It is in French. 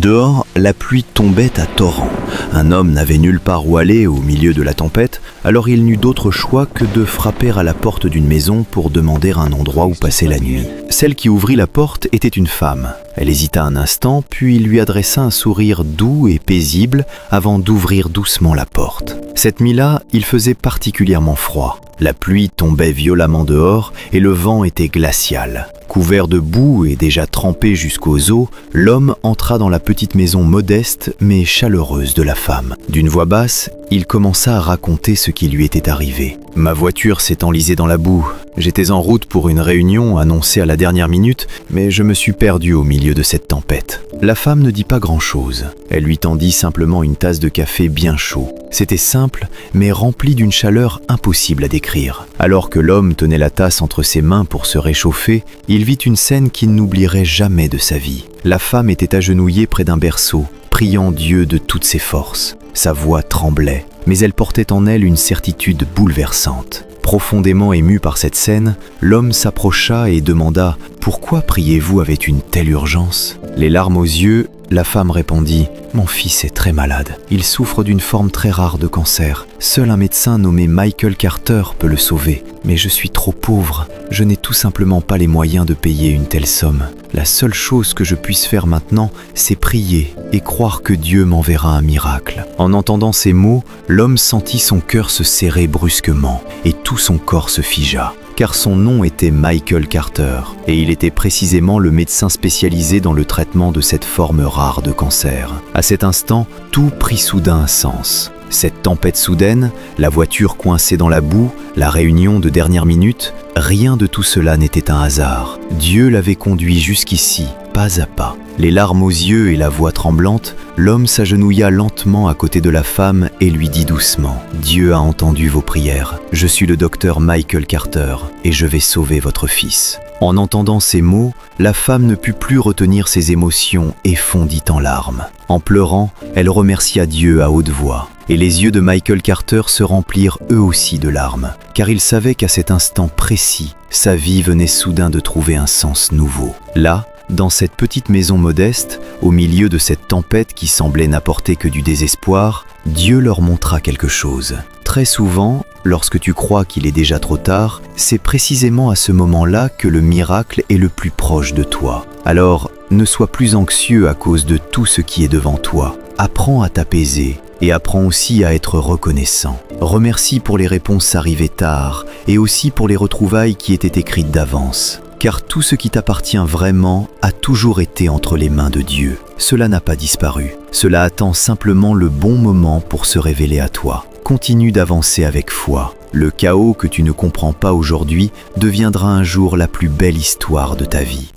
Dehors, la pluie tombait à torrents. Un homme n'avait nulle part où aller au milieu de la tempête, alors il n'eut d'autre choix que de frapper à la porte d'une maison pour demander un endroit où passer la nuit. Celle qui ouvrit la porte était une femme. Elle hésita un instant, puis lui adressa un sourire doux et paisible avant d'ouvrir doucement la porte. Cette nuit-là, il faisait particulièrement froid. La pluie tombait violemment dehors et le vent était glacial. Couvert de boue et déjà trempé jusqu'aux os, l'homme entra dans la petite maison modeste mais chaleureuse de la femme. D'une voix basse, il commença à raconter ce qui lui était arrivé. « Ma voiture s'est enlisée dans la boue. J'étais en route pour une réunion annoncée à la dernière minute, mais je me suis perdu au milieu de cette tempête. » La femme ne dit pas grand-chose. Elle lui tendit simplement une tasse de café bien chaud. C'était simple, mais rempli d'une chaleur impossible à décrire. Alors que l'homme tenait la tasse entre ses mains pour se réchauffer, il vit une scène qu'il n'oublierait jamais de sa vie. La femme était agenouillée près d'un berceau, priant Dieu de toutes ses forces. Sa voix tremblait, mais elle portait en elle une certitude bouleversante. Profondément ému par cette scène, l'homme s'approcha et demanda « Pourquoi priez-vous avec une telle urgence ?» Les larmes aux yeux, la femme répondit « Mon fils est très malade. Il souffre d'une forme très rare de cancer. Seul un médecin nommé Michael Carter peut le sauver. Mais je suis trop pauvre. Je n'ai tout simplement pas les moyens de payer une telle somme. La seule chose que je puisse faire maintenant, c'est prier et croire que Dieu m'enverra un miracle. » En entendant ces mots, l'homme sentit son cœur se serrer brusquement et tout son corps se figea. Car son nom était Michael Carter, et il était précisément le médecin spécialisé dans le traitement de cette forme rare de cancer. À cet instant, tout prit soudain un sens. Cette tempête soudaine, la voiture coincée dans la boue, la réunion de dernière minute, rien de tout cela n'était un hasard. Dieu l'avait conduit jusqu'ici, pas à pas. Les larmes aux yeux et la voix tremblante, l'homme s'agenouilla lentement à côté de la femme et lui dit doucement « Dieu a entendu vos prières. Je suis le docteur Michael Carter et je vais sauver votre fils. » En entendant ces mots, la femme ne put plus retenir ses émotions et fondit en larmes. En pleurant, elle remercia Dieu à haute voix. Et les yeux de Michael Carter se remplirent eux aussi de larmes, car il savait qu'à cet instant précis, sa vie venait soudain de trouver un sens nouveau. Là, dans cette petite maison modeste, au milieu de cette tempête qui semblait n'apporter que du désespoir, Dieu leur montra quelque chose. Très souvent, lorsque tu crois qu'il est déjà trop tard, c'est précisément à ce moment-là que le miracle est le plus proche de toi. Alors, ne sois plus anxieux à cause de tout ce qui est devant toi. Apprends à t'apaiser et apprends aussi à être reconnaissant. Remercie pour les réponses arrivées tard et aussi pour les retrouvailles qui étaient écrites d'avance. Car tout ce qui t'appartient vraiment a toujours été entre les mains de Dieu. Cela n'a pas disparu. Cela attend simplement le bon moment pour se révéler à toi. Continue d'avancer avec foi. Le chaos que tu ne comprends pas aujourd'hui deviendra un jour la plus belle histoire de ta vie.